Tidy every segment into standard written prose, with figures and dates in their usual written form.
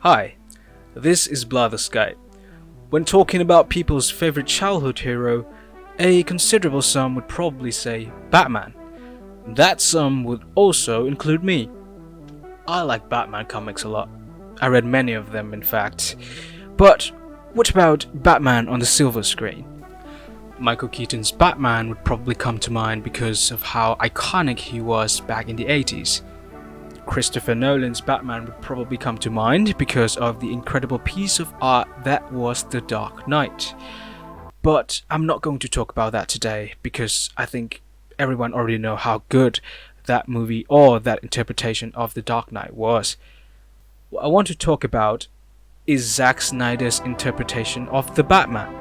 Hi, this is Blatherskite. When talking about people's favorite childhood hero, a considerable sum would probably say Batman. That sum would also include me. I like Batman comics a lot. I read many of them, in fact. But what about Batman on the silver screen? Michael Keaton's Batman would probably come to mind because of how iconic he was back in the 80s. Christopher Nolan's Batman would probably come to mind because of the incredible piece of art that was The Dark Knight. But I'm not going to talk about that today because I think everyone already know how good that movie or that interpretation of The Dark Knight was. What I want to talk about is Zack Snyder's interpretation of the Batman.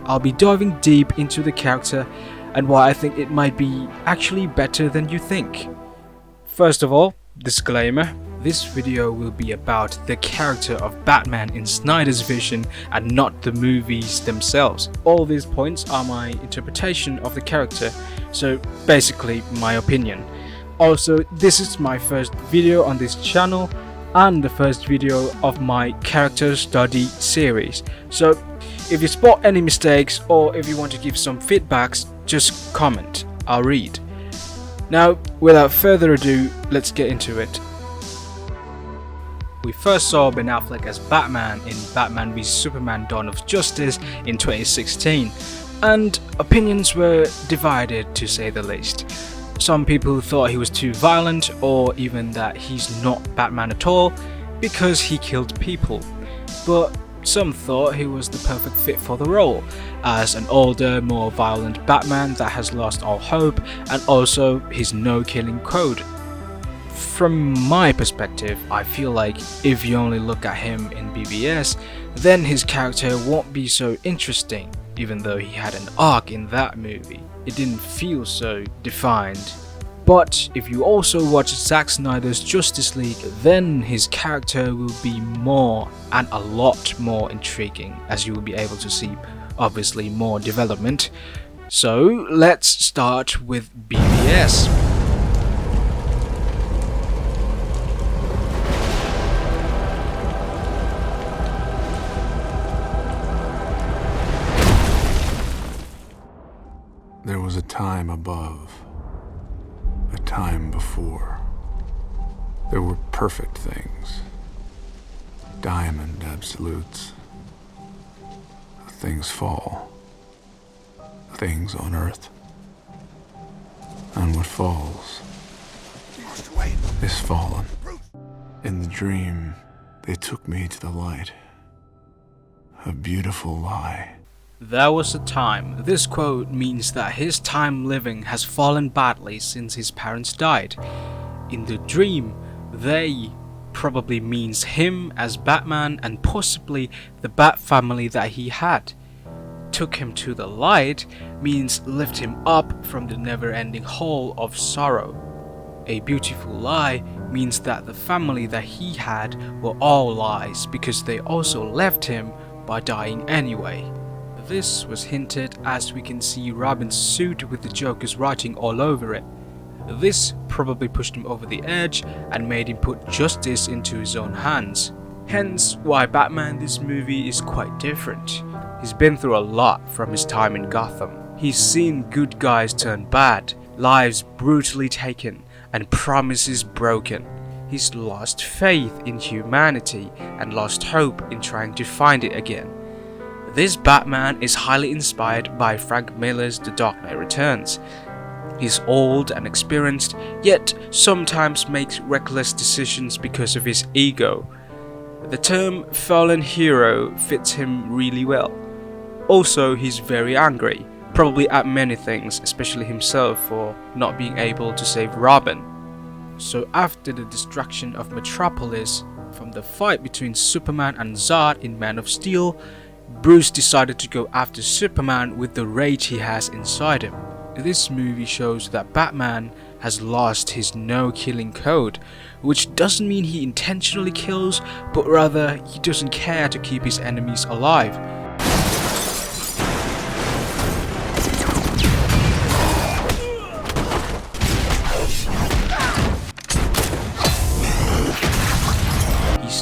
I'll be diving deep into the character and why I think it might be actually better than you think. First of all, disclaimer, this video will be about the character of Batman in Snyder's vision and not the movies themselves. All these points are my interpretation of the character, so basically my opinion. Also, this is my first video on this channel and the first video of my character study series. So if you spot any mistakes or if you want to give some feedbacks, just comment, I'll read. Now, without further ado, let's get into it. We first saw Ben Affleck as Batman in Batman v Superman Dawn of Justice in 2016, and opinions were divided to say the least. Some people thought he was too violent, or even that he's not Batman at all because he killed people. But some thought he was the perfect fit for the role, as an older, more violent Batman that has lost all hope, and also his no-killing code. From my perspective, I feel like if you only look at him in BVS, then his character won't be so interesting, even though he had an arc in that movie. It didn't feel so defined. But if you also watch Zack Snyder's Justice League, then his character will be more and a lot more intriguing, as you will be able to see obviously more development. So let's start with BVS. There was a time above, a time before. There were perfect things, diamond absolutes. Things fall, things on earth. And what falls is fallen. In the dream, they took me to the light, a beautiful lie. There was a time. This quote means that his time living has fallen badly since his parents died. In the dream, they probably means him as Batman and possibly the Bat family that he had. Took him to the light means lift him up from the never-ending hole of sorrow. A beautiful lie means that the family that he had were all lies because they also left him by dying anyway. This was hinted as we can see Robin's suit with the Joker's writing all over it. This probably pushed him over the edge and made him put justice into his own hands. Hence why Batman in this movie is quite different. He's been through a lot from his time in Gotham. He's seen good guys turn bad, lives brutally taken, and promises broken. He's lost faith in humanity and lost hope in trying to find it again. This Batman is highly inspired by Frank Miller's The Dark Knight Returns. He's old and experienced, yet sometimes makes reckless decisions because of his ego. The term fallen hero fits him really well. Also, he's very angry, probably at many things, especially himself for not being able to save Robin. So after the destruction of Metropolis, from the fight between Superman and Zod in Man of Steel, Bruce decided to go after Superman with the rage he has inside him. This movie shows that Batman has lost his no-killing code, which doesn't mean he intentionally kills, but rather he doesn't care to keep his enemies alive.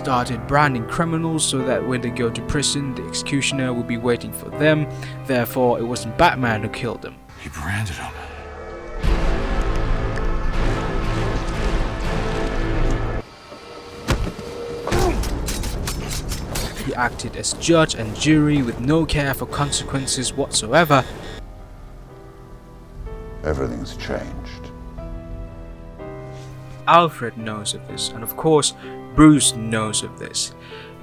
started branding criminals so that when they go to prison, the executioner will be waiting for them. Therefore, it wasn't Batman who killed them. He branded him. He acted as judge and jury with no care for consequences whatsoever. Everything's changed. Alfred knows of this, and of course, Bruce knows of this.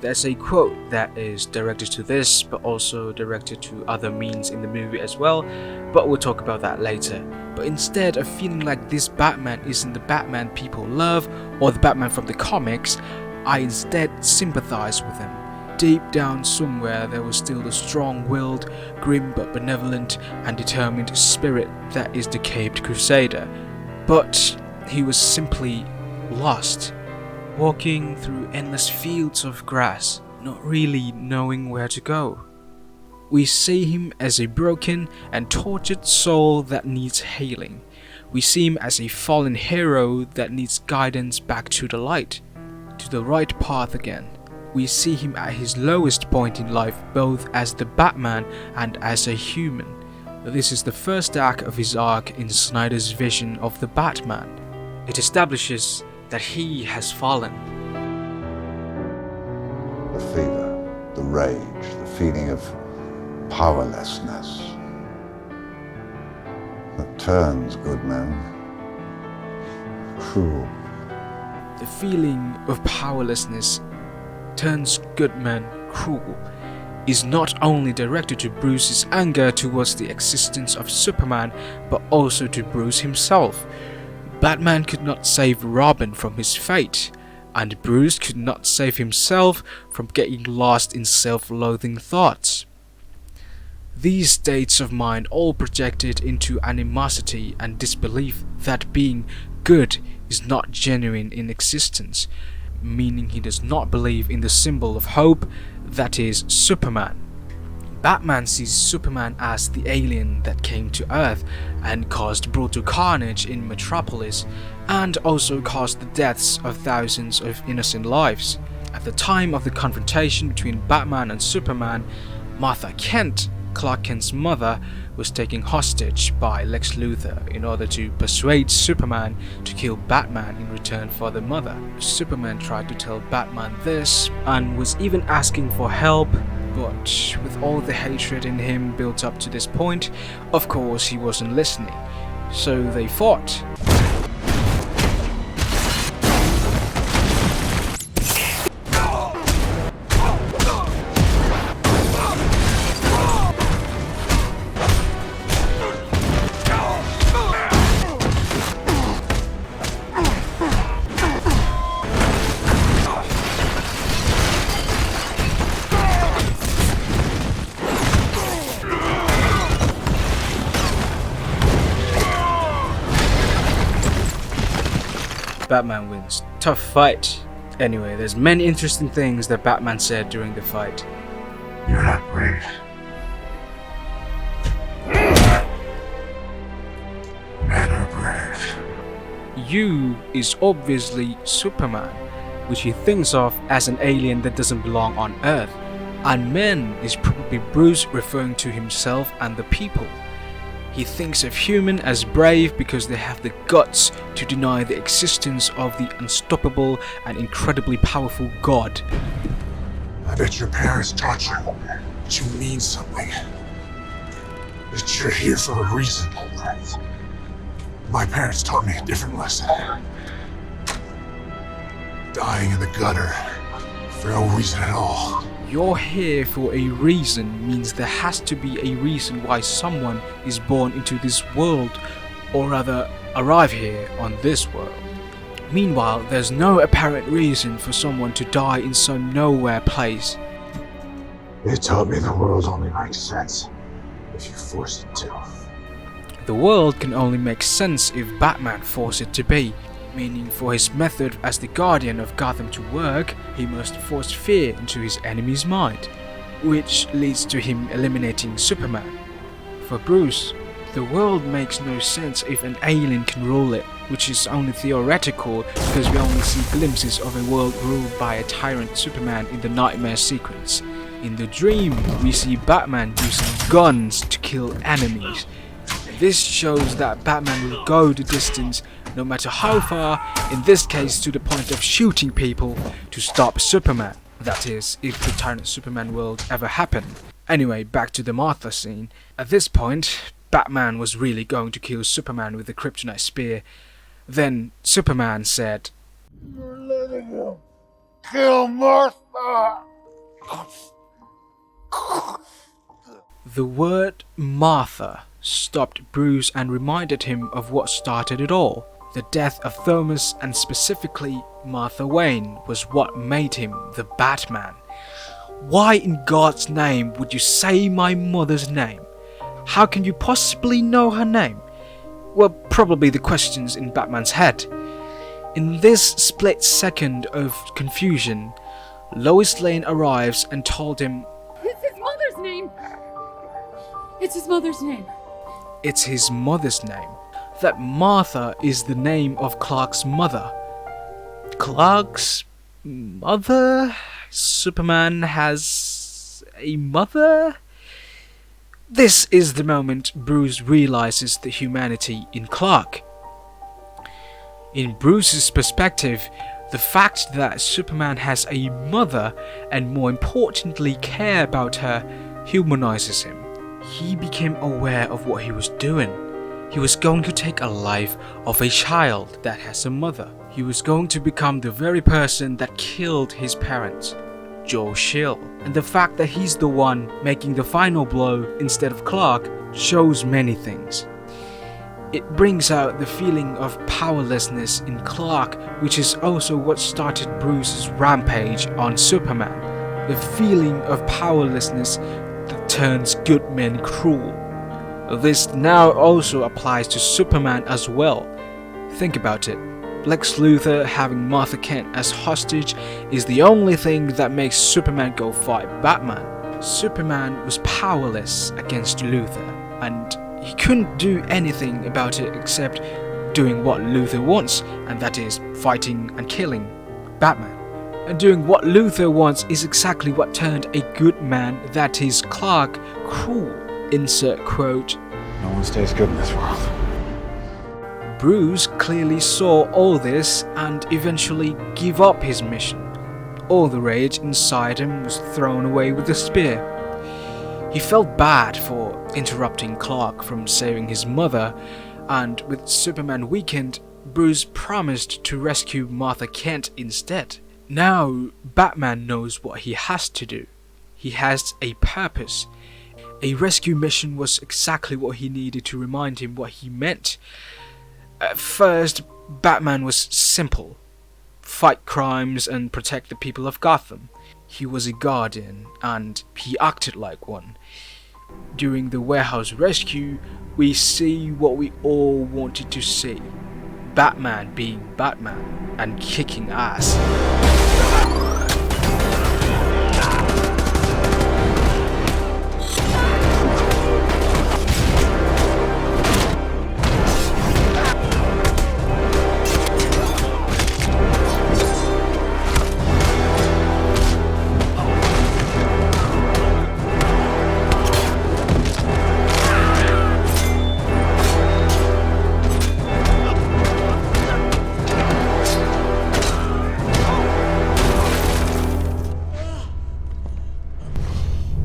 There's a quote that is directed to this, but also directed to other means in the movie as well, but we'll talk about that later. But instead of feeling like this Batman isn't the Batman people love, or the Batman from the comics, I instead sympathize with him. Deep down somewhere there was still the strong-willed, grim but benevolent and determined spirit that is the Caped Crusader. But he was simply lost, walking through endless fields of grass, not really knowing where to go. We see him as a broken and tortured soul that needs healing. We see him as a fallen hero that needs guidance back to the light, to the right path again. We see him at his lowest point in life, both as the Batman and as a human. This is the first act of his arc in Snyder's vision of the Batman. It establishes that he has fallen. The fever, the rage, the feeling of powerlessness that turns good men cruel. The feeling of powerlessness turns good men cruel is not only directed to Bruce's anger towards the existence of Superman, but also to Bruce himself. Batman could not save Robin from his fate, and Bruce could not save himself from getting lost in self-loathing thoughts. These states of mind all projected into animosity and disbelief that being good is not genuine in existence, meaning he does not believe in the symbol of hope that is Superman. Batman sees Superman as the alien that came to Earth and caused brutal carnage in Metropolis, and also caused the deaths of thousands of innocent lives. At the time of the confrontation between Batman and Superman, Martha Kent, Clark Kent's mother, was taken hostage by Lex Luthor in order to persuade Superman to kill Batman in return for the mother. Superman tried to tell Batman this and was even asking for help, but with all the hatred in him built up to this point, of course he wasn't listening. So they fought. Batman wins. Tough fight. Anyway, there's many interesting things that Batman said during the fight. You're not brave. Men are brave. You is obviously Superman, which he thinks of as an alien that doesn't belong on Earth. And men is probably Bruce referring to himself and the people. He thinks of human as brave because they have the guts to deny the existence of the unstoppable and incredibly powerful God. I bet your parents taught you that you mean something. That you're here for a reason. My parents taught me a different lesson. Dying in the gutter for no reason at all. You're here for a reason means there has to be a reason why someone is born into this world, or rather arrive here on this world. Meanwhile, there's no apparent reason for someone to die in some nowhere place. They taught me the world only makes sense if you force it to. The world can only make sense if Batman forces it to be, meaning for his method as the guardian of Gotham to work, he must force fear into his enemy's mind, which leads to him eliminating Superman. For Bruce, The world makes no sense if an alien can rule it, which is only theoretical because we only see glimpses of a world ruled by a tyrant Superman in the nightmare sequence. In the dream, we see Batman using guns to kill enemies. This shows that Batman will go the distance, no matter how far, in this case to the point of shooting people, to stop Superman. That is, if the tyrant Superman world ever happened. Anyway, back to the Martha scene. At this point, Batman was really going to kill Superman with the kryptonite spear. Then Superman said, You're letting him kill Martha! The word Martha stopped Bruce and reminded him of what started it all. The death of Thomas, and specifically Martha Wayne, was what made him the Batman. Why in God's name would you say my mother's name? How can you possibly know her name? Were probably the questions in Batman's head. In this split second of confusion, Lois Lane arrives and told him, It's his mother's name! It's his mother's name. it's his mother's name. That Martha is the name of Clark's mother. Clark's mother? Superman has a mother? This is the moment Bruce realizes the humanity in Clark. In Bruce's perspective, the fact that Superman has a mother, and more importantly care about her, humanizes him. He became aware of what he was doing. He was going to take a life of a child that has a mother. He was going to become the very person that killed his parents, Joe Chill. And the fact that he's the one making the final blow instead of Clark shows many things. It brings out the feeling of powerlessness in Clark, which is also what started Bruce's rampage on Superman. The feeling of powerlessness that turns good men cruel. This now also applies to Superman as well. Think about it. Lex Luthor having Martha Kent as hostage is the only thing that makes Superman go fight Batman. Superman was powerless against Luthor, and he couldn't do anything about it except doing what Luthor wants, and that is fighting and killing Batman. And doing what Luthor wants is exactly what turned a good man, that is Clark, cruel. Insert quote. No one stays good in this world. Bruce clearly saw all this and eventually gave up his mission. All the rage inside him was thrown away with the spear. He felt bad for interrupting Clark from saving his mother, and with Superman weakened, Bruce promised to rescue Martha Kent instead. Now, Batman knows what he has to do. He has a purpose. A rescue mission was exactly what he needed to remind him what he meant. At first, Batman was simple. Fight crimes and protect the people of Gotham. He was a guardian, and he acted like one. During the warehouse rescue, we see what we all wanted to see. Batman being Batman and kicking ass.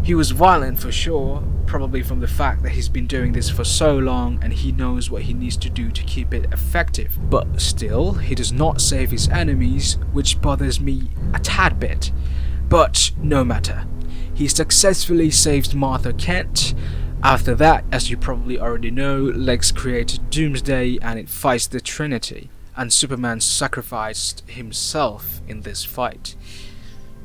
He was violent for sure, probably from the fact that he's been doing this for so long and he knows what he needs to do to keep it effective. But still, he does not save his enemies, which bothers me a tad bit. But no matter. He successfully saves Martha Kent. After that, as you probably already know, Lex created Doomsday and it fights the Trinity. And Superman sacrificed himself in this fight.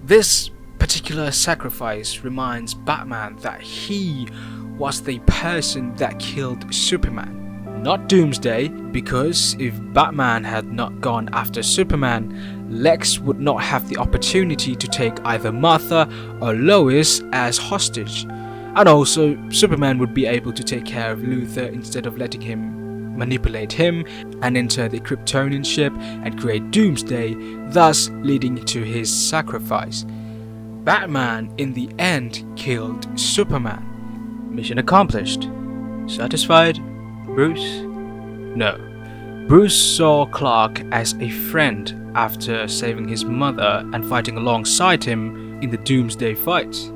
This particular sacrifice reminds Batman that he was the person that killed Superman, not Doomsday, because if Batman had not gone after Superman, Lex would not have the opportunity to take either Martha or Lois as hostage, And also, Superman would be able to take care of Luthor instead of letting him manipulate him and enter the Kryptonian ship and create Doomsday, thus leading to his sacrifice. Batman, in the end, killed Superman. Mission accomplished. Satisfied, Bruce? No. Bruce saw Clark as a friend after saving his mother and fighting alongside him in the Doomsday fight.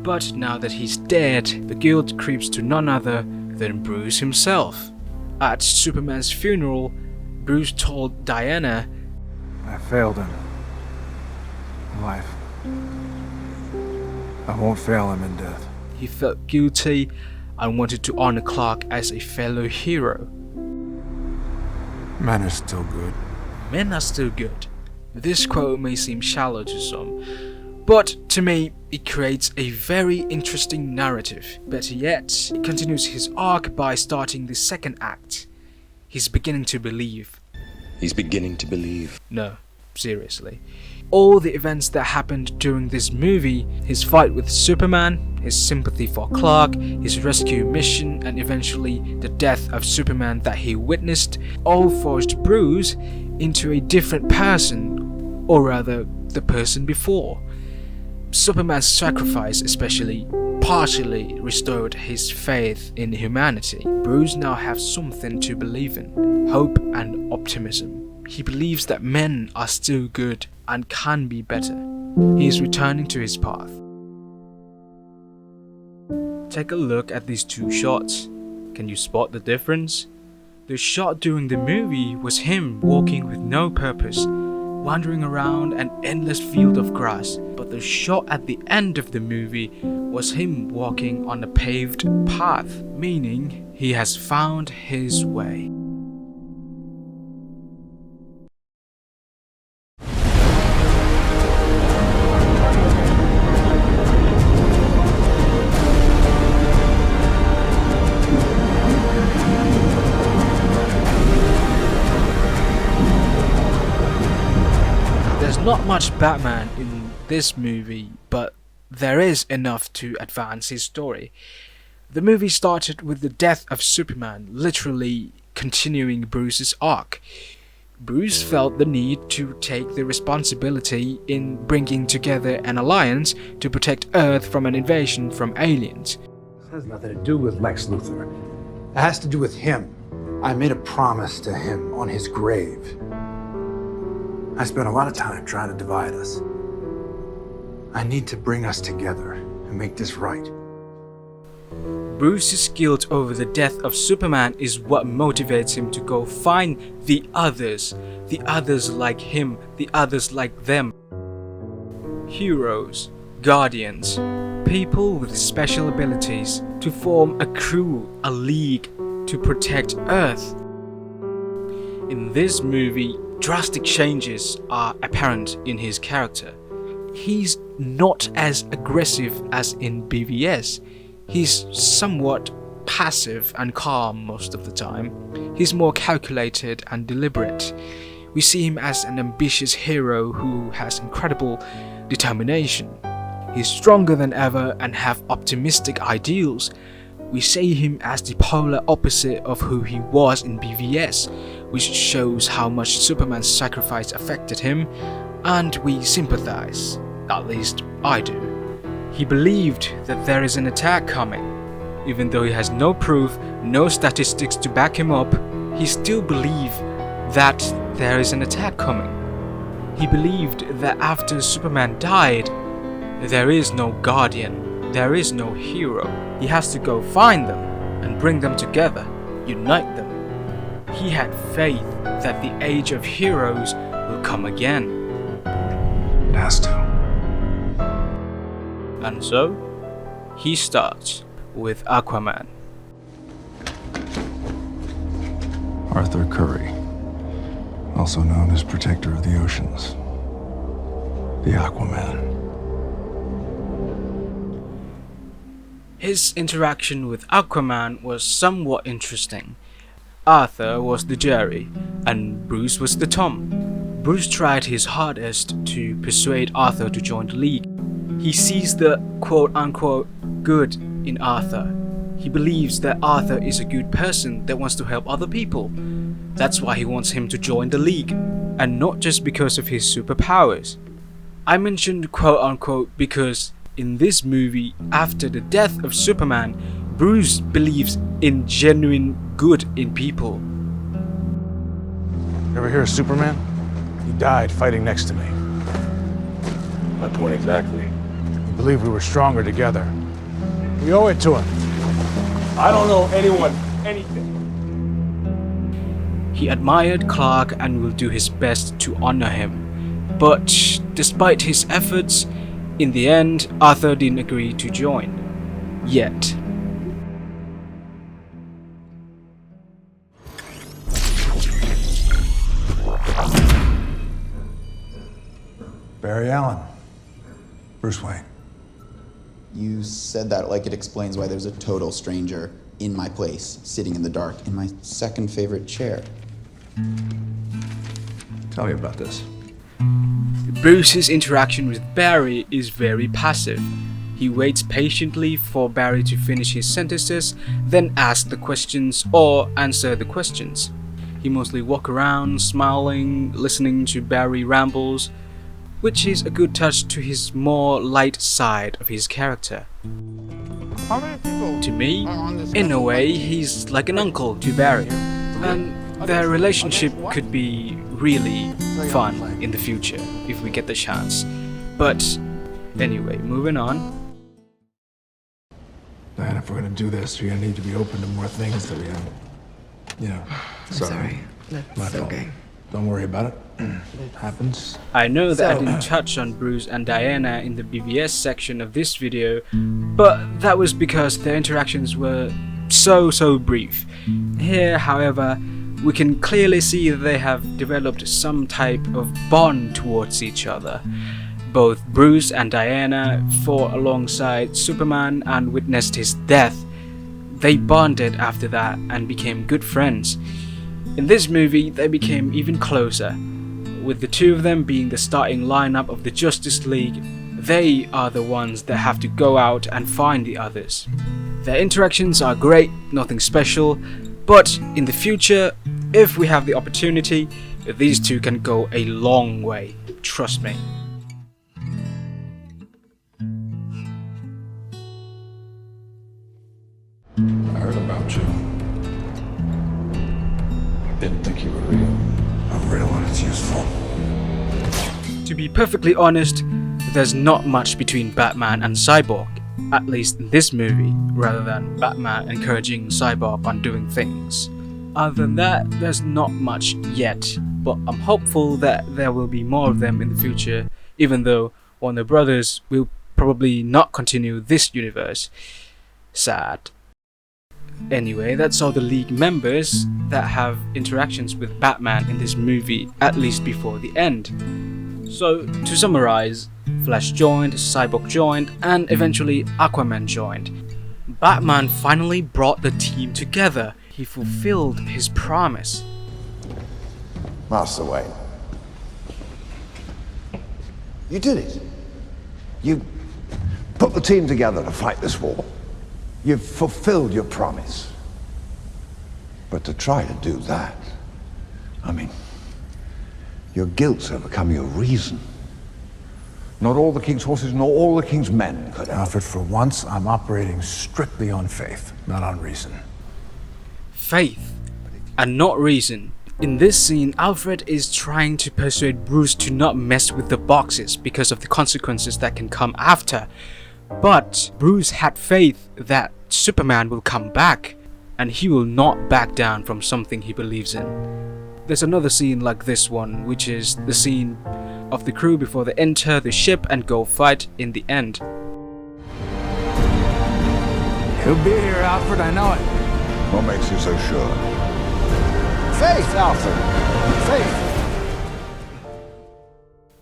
But now that he's dead, the guilt creeps to none other than Bruce himself. At Superman's funeral, Bruce told Diana, I failed him in life. I won't fail him in death. He felt guilty and wanted to honor Clark as a fellow hero. Men are still good. Men are still good. This quote may seem shallow to some, but to me, it creates a very interesting narrative. Better yet, it continues his arc by starting the second act. He's beginning to believe. He's beginning to believe. No, seriously. All the events that happened during this movie, his fight with Superman, his sympathy for Clark, his rescue mission, and eventually the death of Superman that he witnessed, all forced Bruce into a different person, or rather, the person before. Superman's sacrifice especially partially restored his faith in humanity. Bruce now has something to believe in, hope and optimism. He believes that men are still good and can be better. He is returning to his path. Take a look at these two shots. Can you spot the difference? The shot during the movie was him walking with no purpose, wandering around an endless field of grass, but the shot at the end of the movie was him walking on a paved path, meaning he has found his way. Not much Batman in this movie, but there is enough to advance his story. The movie started with the death of Superman, literally continuing Bruce's arc. Bruce felt the need to take the responsibility in bringing together an alliance to protect Earth from an invasion from aliens. This has nothing to do with Lex Luthor. It has to do with him. I made a promise to him on his grave. I spent a lot of time trying to divide us. I need to bring us together and make this right. Bruce's guilt over the death of Superman is what motivates him to go find the others like him, the others like them. Heroes, guardians, people with special abilities, to form a crew, a league, to protect Earth. In this movie, drastic changes are apparent in his character. He's not as aggressive as in BVS. He's somewhat passive and calm most of the time. He's more calculated and deliberate. We see him as an ambitious hero who has incredible determination. He's stronger than ever and have optimistic ideals. We see him as the polar opposite of who he was in BVS, which shows how much Superman's sacrifice affected him, and we sympathize. At least I do. He believed that there is an attack coming. Even though he has no proof, no statistics to back him up, he still believed that there is an attack coming. He believed that after Superman died, there is no guardian, there is no hero. He has to go find them and bring them together, unite them. He had faith that the age of heroes will come again. It has to. And so, he starts with Aquaman. Arthur Curry, also known as Protector of the Oceans. The Aquaman. His interaction with Aquaman was somewhat interesting. Arthur was the Jerry, and Bruce was the Tom. Bruce tried his hardest to persuade Arthur to join the League. He sees the quote-unquote good in Arthur. He believes that Arthur is a good person that wants to help other people. That's why he wants him to join the League, and not just because of his superpowers. I mentioned quote unquote because in this movie, after the death of Superman, Bruce believes in genuine good in people. Ever hear of Superman? He died fighting next to me. My point exactly. He believed we were stronger together. We owe it to him. I don't know anyone anything. He admired Clark and will do his best to honor him. But despite his efforts, in the end, Arthur didn't agree to join. Yet. Barry Allen. Bruce Wayne. You said that like it explains why there's a total stranger in my place, sitting in the dark, in my second favorite chair. Tell me about this. Bruce's interaction with Barry is very passive. He waits patiently for Barry to finish his sentences, then ask the questions or answer the questions. He mostly walks around, smiling, listening to Barry rambles, which is a good touch to his more light side of his character. To me, in a way, he's like an uncle to Barry, and their relationship could be really fun in the future if we get the chance. But anyway, moving on. Diana, if we're gonna do this, you're gonna need to be open to more things that we have. You know. I'm sorry. That's okay. Don't worry about it. It happens. I know that I didn't touch on Bruce and Diana in the BVS section of this video, but that was because their interactions were so brief. Here, however, we can clearly see that they have developed some type of bond towards each other. Both Bruce and Diana fought alongside Superman and witnessed his death. They bonded after that and became good friends. In this movie, they became even closer. With the two of them being the starting lineup of the Justice League, they are the ones that have to go out and find the others. Their interactions are great, nothing special, but in the future, if we have the opportunity, these two can go a long way, trust me. I heard about you. Didn't think you were real. I'm real when it's useful. To be perfectly honest, there's not much between Batman and Cyborg, at least in this movie, rather than Batman encouraging Cyborg on doing things. Other than that, there's not much yet, but I'm hopeful that there will be more of them in the future, even though Warner Brothers will probably not continue this universe. Sad. Anyway, that's all the League members that have interactions with Batman in this movie, at least before the end. So, to summarize, Flash joined, Cyborg joined, and eventually Aquaman joined. Batman finally brought the team together. He fulfilled his promise. Master Wayne. You did it. You put the team together to fight this war. You've fulfilled your promise. But to try to do that, I mean, your guilt's overcome your reason. Not all the king's horses, nor all the king's men could help. Alfred, for once, I'm operating strictly on faith, not on reason. Faith, and not reason. In this scene, Alfred is trying to persuade Bruce to not mess with the boxes because of the consequences that can come after. But Bruce had faith that Superman will come back, and he will not back down from something he believes in. There's another scene like this one, which is the scene of the crew before they enter the ship and go fight in the end. He'll be here, Alfred, I know it. What makes you so sure? Faith, Alfred! Faith!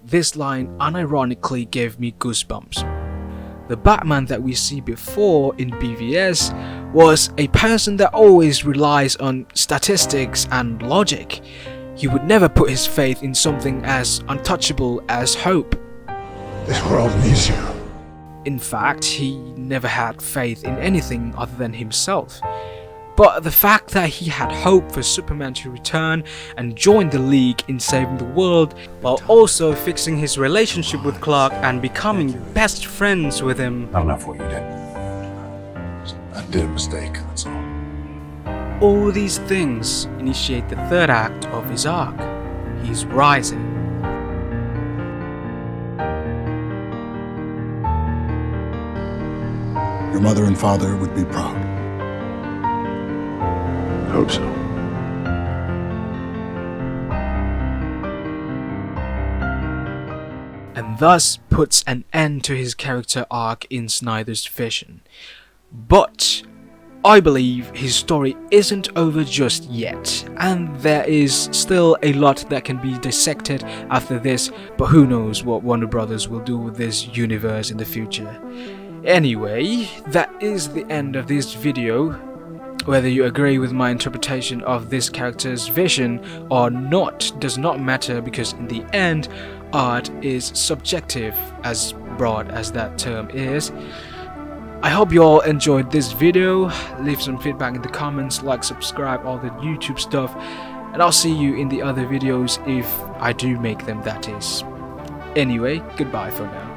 This line unironically gave me goosebumps. The Batman that we see before in BVS was a person that always relies on statistics and logic. He would never put his faith in something as untouchable as hope. This world needs you. In fact, he never had faith in anything other than himself. But the fact that he had hope for Superman to return and join the League in saving the world, while also fixing his relationship with Clark and becoming best friends with him. Not enough what you did. I did a mistake, that's all. All these things initiate the third act of his arc. He's rising. Your mother and father would be proud. I hope so. And thus puts an end to his character arc in Snyder's vision. But I believe his story isn't over just yet, and there is still a lot that can be dissected after this, but who knows what Warner Brothers will do with this universe in the future. Anyway, that is the end of this video. Whether you agree with my interpretation of this character's vision or not does not matter, because in the end, art is subjective, as broad as that term is. I hope you all enjoyed this video. Leave some feedback in the comments, like, subscribe, all the YouTube stuff, and I'll see you in the other videos if I do make them, that is. Anyway, goodbye for now.